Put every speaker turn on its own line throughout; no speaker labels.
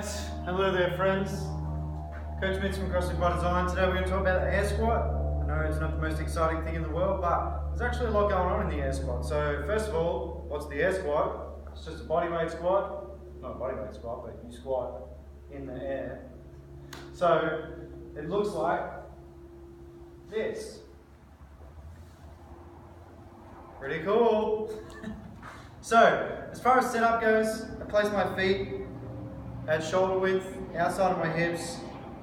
Alright, hello there friends. Coach Mitch from CrossFit by Design. Today we're going to talk about the air squat. I know it's not the most exciting thing in the world, but there's actually a lot going on in the air squat. So first of all, what's the air squat? It's just a bodyweight squat. Not a bodyweight squat, but you squat in the air. So it looks like this. Pretty cool. So, as far as setup goes, I place my feet at shoulder width, outside of my hips,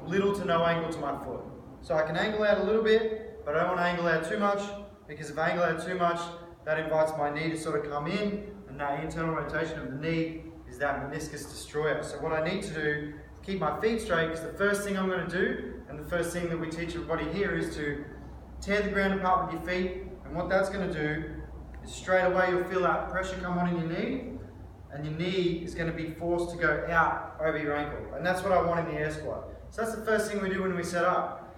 little to no angle to my foot. So I can angle out a little bit, but I don't want to angle out too much, because if I angle out too much, that invites my knee to sort of come in, and that internal rotation of the knee is that meniscus destroyer. So what I need to do is keep my feet straight, because the first thing I'm going to do, and the first thing that we teach everybody here, is to tear the ground apart with your feet, and what that's going to do is straight away you'll feel that pressure come on in your knee, and your knee is going to be forced to go out over your ankle. And that's what I want in the air squat. So that's the first thing we do when we set up.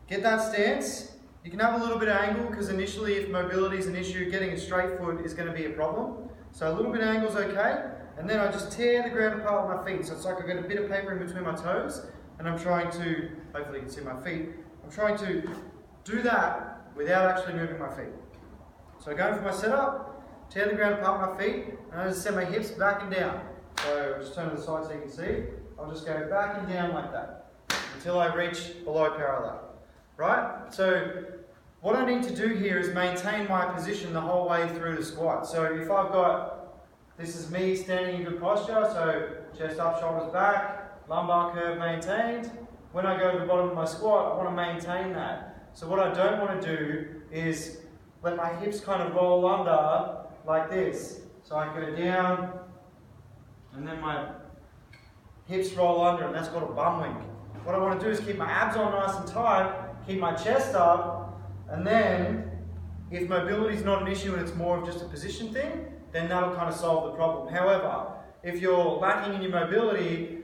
Get that stance. You can have a little bit of angle, because initially if mobility is an issue, getting a straight foot is going to be a problem. So a little bit of angle is okay. And then I just tear the ground apart with my feet. So it's like I've got a bit of paper in between my toes, and I'm trying to, hopefully you can see my feet, I'm trying to do that without actually moving my feet. So going for my setup, tear the ground apart with my feet, and I just set my hips back and down. So just turn to the side so you can see. I'll just go back and down like that until I reach below parallel. Right? So what I need to do here is maintain my position the whole way through the squat. So if I've got, this is me standing in good posture, so chest up, shoulders back, lumbar curve maintained. When I go to the bottom of my squat, I want to maintain that. So what I don't want to do is let my hips kind of roll under like this. So I go down, and then my hips roll under, and that's called a bum wink. What I want to do is keep my abs on nice and tight, keep my chest up, and then if mobility is not an issue and it's more of just a position thing, then that'll kind of solve the problem. However, if you're lacking in your mobility,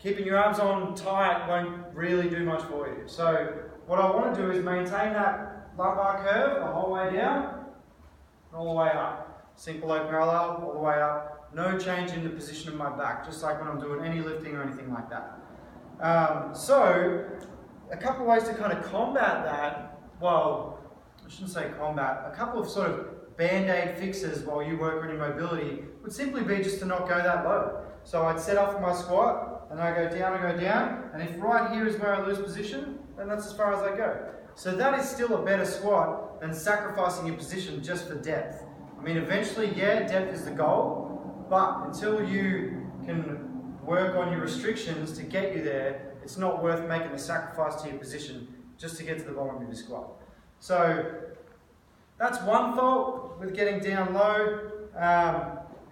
keeping your abs on tight won't really do much for you. So what I want to do is maintain that lumbar curve the whole way down, and all the way up. Sink below parallel, all the way up. No change in the position of my back, just like when I'm doing any lifting or anything like that. So, a couple of ways to kind of combat that, well, I shouldn't say combat, a couple of sort of band-aid fixes while you work on your mobility would simply be just to not go that low. So I'd set up for my squat, and I go down, and if right here is where I lose position, then that's as far as I go. So that is still a better squat than sacrificing your position just for depth. I mean, eventually, yeah, depth is the goal, but until you can work on your restrictions to get you there, it's not worth making the sacrifice to your position just to get to the bottom of your squat. So that's one fault with getting down low,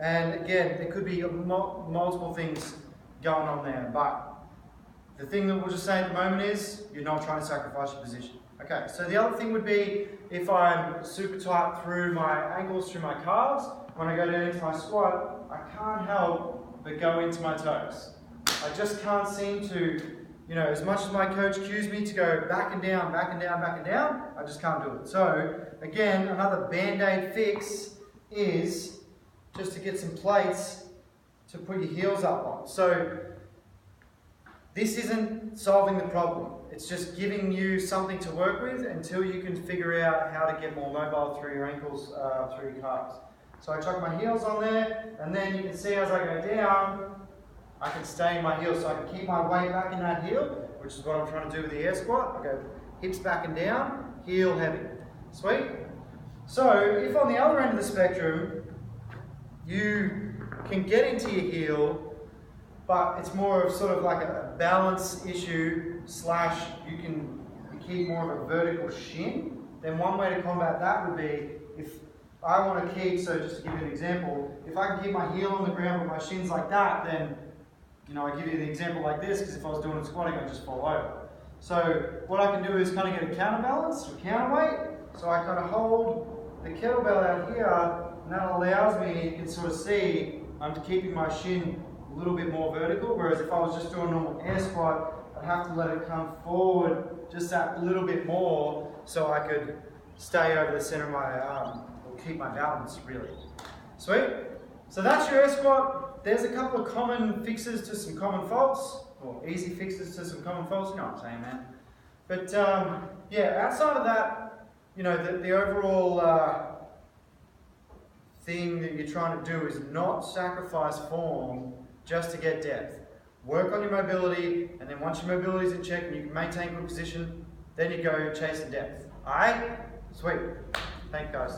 and again, there could be multiple things going on there, but the thing that we'll just say at the moment is you're not trying to sacrifice your position. Okay, so the other thing would be if I'm super tight through my ankles, through my calves, when I go down into my squat, I can't help but go into my toes. I just can't seem to, as much as my coach cues me to go back and down, back and down, back and down, I just can't do it. So again, another band-aid fix is just to get some plates to put your heels up on. So this isn't solving the problem. It's just giving you something to work with until you can figure out how to get more mobile through your ankles, through your calves. So I chuck my heels on there, and then you can see as I go down, I can stay in my heels. So I can keep my weight back in that heel, which is what I'm trying to do with the air squat. I go hips back and down, heel heavy. Sweet? So if on the other end of the spectrum, you can get into your heel, but it's more of sort of like a balance issue / you can keep more of a vertical shin, then one way to combat that would be if I want to keep, so just to give you an example, if I can keep my heel on the ground with my shins like that, then I give you the example like this, because if I was doing a squatting, I'd just fall over. So what I can do is kind of get a counterbalance or counterweight, so I kind of hold the kettlebell out here, and that allows me, you can sort of see, I'm keeping my shin a little bit more vertical, whereas if I was just doing a normal air squat, I'd have to let it come forward just that little bit more so I could stay over the center of my arm, or keep my balance really. Sweet? So that's your air squat. There's a couple of common fixes to some common faults, or easy fixes to some common faults, you know what I'm saying, man. But yeah, outside of that, you know, the overall thing that you're trying to do is not sacrifice form just to get depth. Work on your mobility, and then once your mobility is in check and you can maintain good position, then you go chasing depth. Alright? Sweet. Thanks, guys.